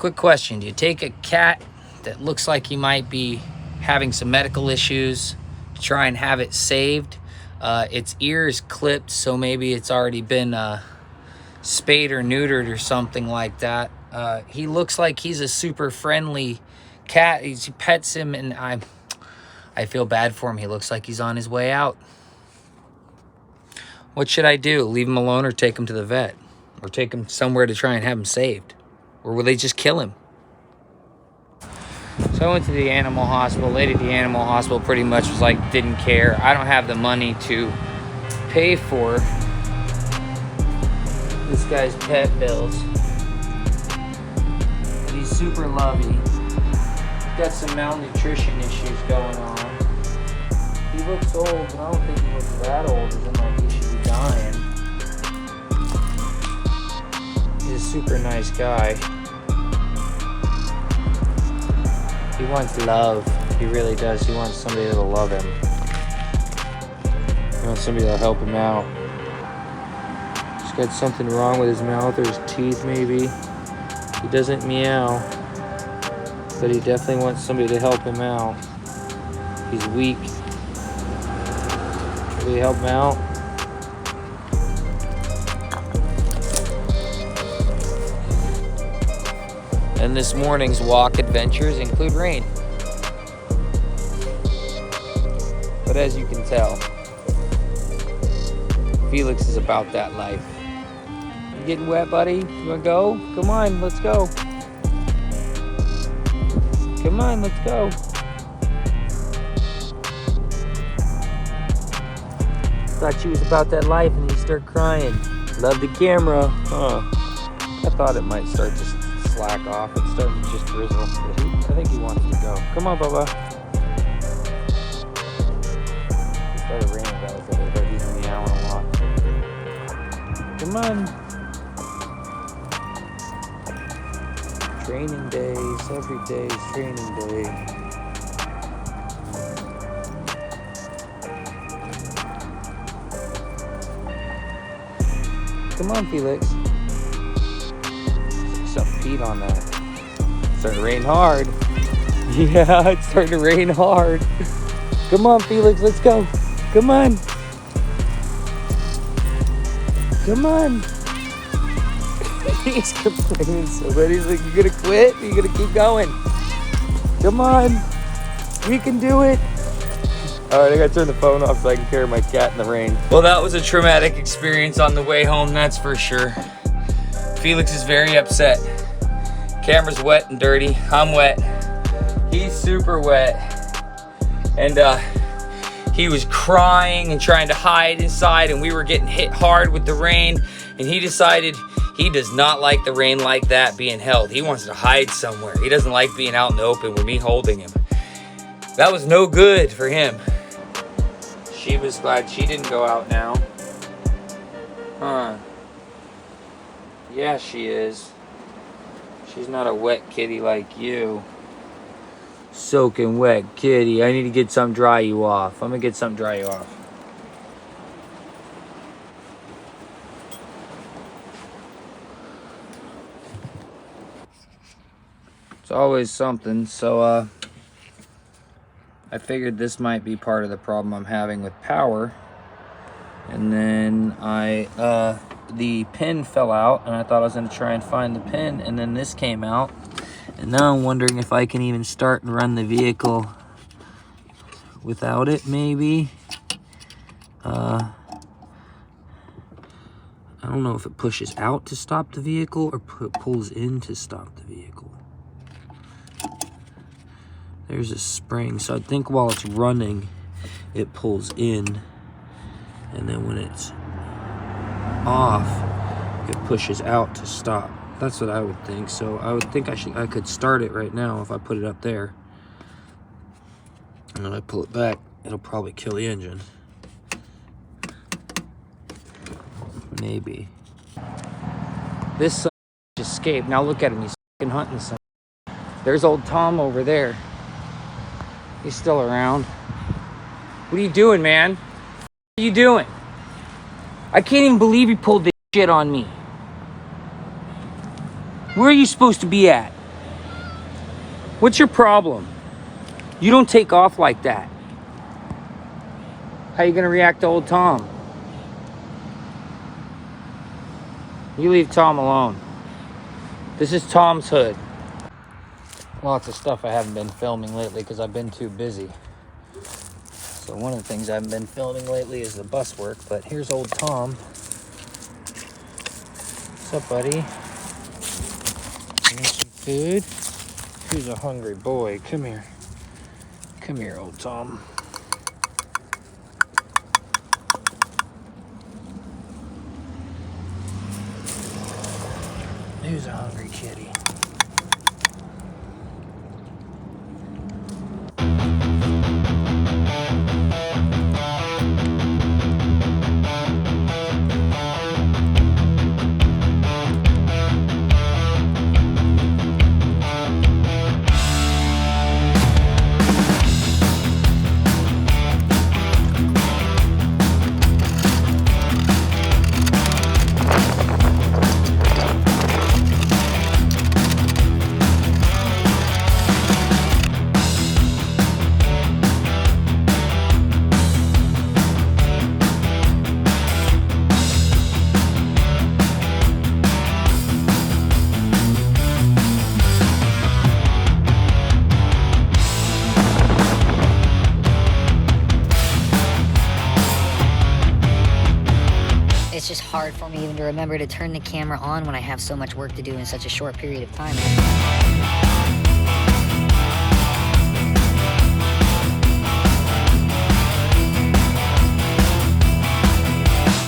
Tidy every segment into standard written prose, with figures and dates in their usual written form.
Quick question. Do you take a cat that looks like he might be having some medical issues to try and have it saved? Its ear is clipped, so maybe it's already been spayed or neutered or something like that. He looks like he's a super friendly cat. He pets him, and I feel bad for him. He looks like he's on his way out. What should I do? Leave him alone or take him to the vet? Or take him somewhere to try and have him saved? Or will they just kill him? So I went to the animal hospital. Lady at the animal hospital pretty much was like, didn't care. I don't have the money to pay for this guy's pet bills. But he's super lovey. He's got some malnutrition issues going on. He looks old, but I don't think he looks that old, as in like he should be dying. He's a super nice guy. He wants love. He really does. He wants somebody that'll love him. He wants somebody that'll help him out. He's got something wrong with his mouth or his teeth, maybe. He doesn't meow, but he definitely wants somebody to help him out. He's weak. Will you help him out? And this morning's walk adventures include rain. But as you can tell, Felix is about that life. You getting wet, buddy? You wanna go? Come on, let's go. Come on, let's go. Thought she was about that life and then you start crying. Love the camera. Huh. I thought it might start to slack off. It's starting to just drizzle. I think he wants to go. Come on, Bubba. It started raining a little bit. He's meowing a lot. Come on. Training days. Every day is training day. Come on, Felix. Some feet on that. It's starting to rain hard. Yeah, it's starting to rain hard. Come on, Felix, let's go. Come on. Come on. He's complaining so bad. He's like, you gonna quit? Or you gonna keep going? Come on. We can do it. All right, I gotta turn the phone off so I can carry my cat in the rain. Well, that was a traumatic experience on the way home, that's for sure. Felix is very upset. Camera's wet and dirty. I'm wet. He's super wet. And he was crying and trying to hide inside, and we were getting hit hard with the rain. And he decided he does not like the rain like that being held. He wants to hide somewhere. He doesn't like being out in the open with me holding him. That was no good for him. She was glad she didn't go out now. Huh. Yeah, she is. She's not a wet kitty like you. Soaking wet kitty. I need to get something dry you off. I'm gonna get something dry you off. It's always something, so I figured this might be part of the problem I'm having with power. And then the pin fell out, and I thought I was going to try and find the pin, and then this came out. And now I'm wondering if I can even start and run the vehicle without it, maybe. I don't know if it pushes out to stop the vehicle or pulls in to stop the vehicle. There's a spring, so I think while it's running, it pulls in, and then when it's off, it pushes out to stop. That's what I would think. So I would think I could start it right now if I put it up there, and then I pull it back. It'll probably kill the engine. Maybe. This son just escaped. Now look at him. He's fucking hunting something. There's old Tom over there. He's still around. What are you doing, man? What are you doing? I can't even believe you pulled this shit on me. Where are you supposed to be at? What's your problem? You don't take off like that. How you gonna react to old Tom? You leave Tom alone. This is Tom's hood. Lots of stuff I haven't been filming lately because I've been too busy. So one of the things I haven't been filming lately is the bus work, but here's old Tom. What's up, buddy? You want some food? Who's a hungry boy? Come here. Come here, old Tom. Who's a hungry kitty? It's just hard for me even to remember to turn the camera on when I have so much work to do in such a short period of time.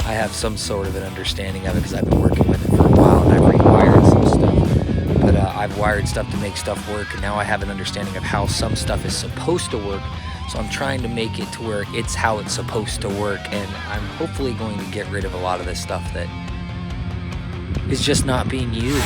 I have some sort of an understanding of it because I've been working with it for a while and I've rewired some stuff. But I've wired stuff to make stuff work, and now I have an understanding of how some stuff is supposed to work. So I'm trying to make it to where it's how it's supposed to work, and I'm hopefully going to get rid of a lot of this stuff that is just not being used.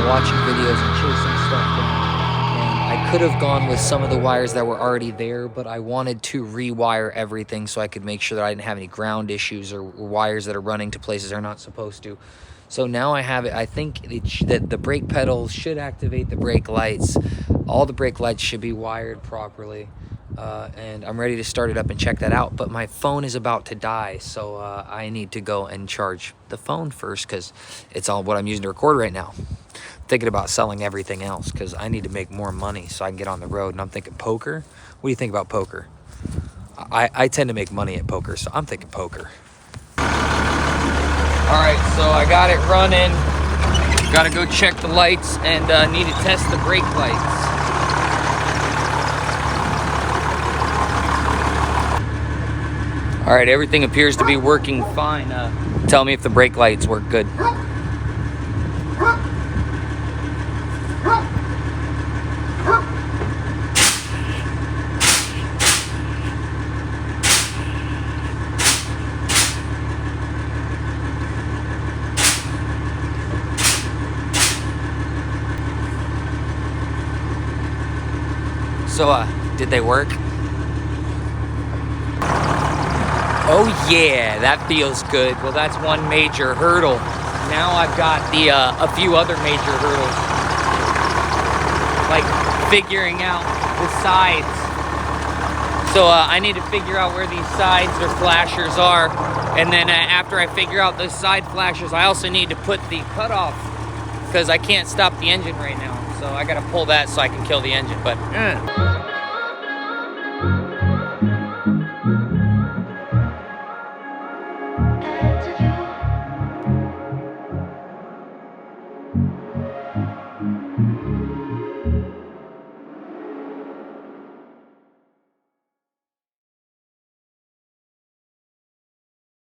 Watching videos and chasing stuff down, and I could have gone with some of the wires that were already there, but I wanted to rewire everything so I could make sure that I didn't have any ground issues or wires that are running to places they're not supposed to. So now I have it. I think that the brake pedals should activate the brake lights. All the brake lights should be wired properly, and I'm ready to start it up and check that out. But my phone is about to die, so I need to go and charge the phone first because it's all what I'm using to record right now. Thinking about selling everything else because I need to make more money so I can get on the road. And I'm thinking poker. What do you think about poker? I tend to make money at poker, so I'm thinking poker. All right, so I got it running. Got to go check the lights and need to test the brake lights. All right, everything appears to be working fine. Tell me if the brake lights work good. So, did they work? Oh yeah, that feels good. Well, that's one major hurdle. Now I've got the a few other major hurdles. like figuring out the sides. So I need to figure out where these sides or flashers are. And then after I figure out those side flashers, I also need to put the cutoff, because I can't stop the engine right now. So I gotta pull that so I can kill the engine, but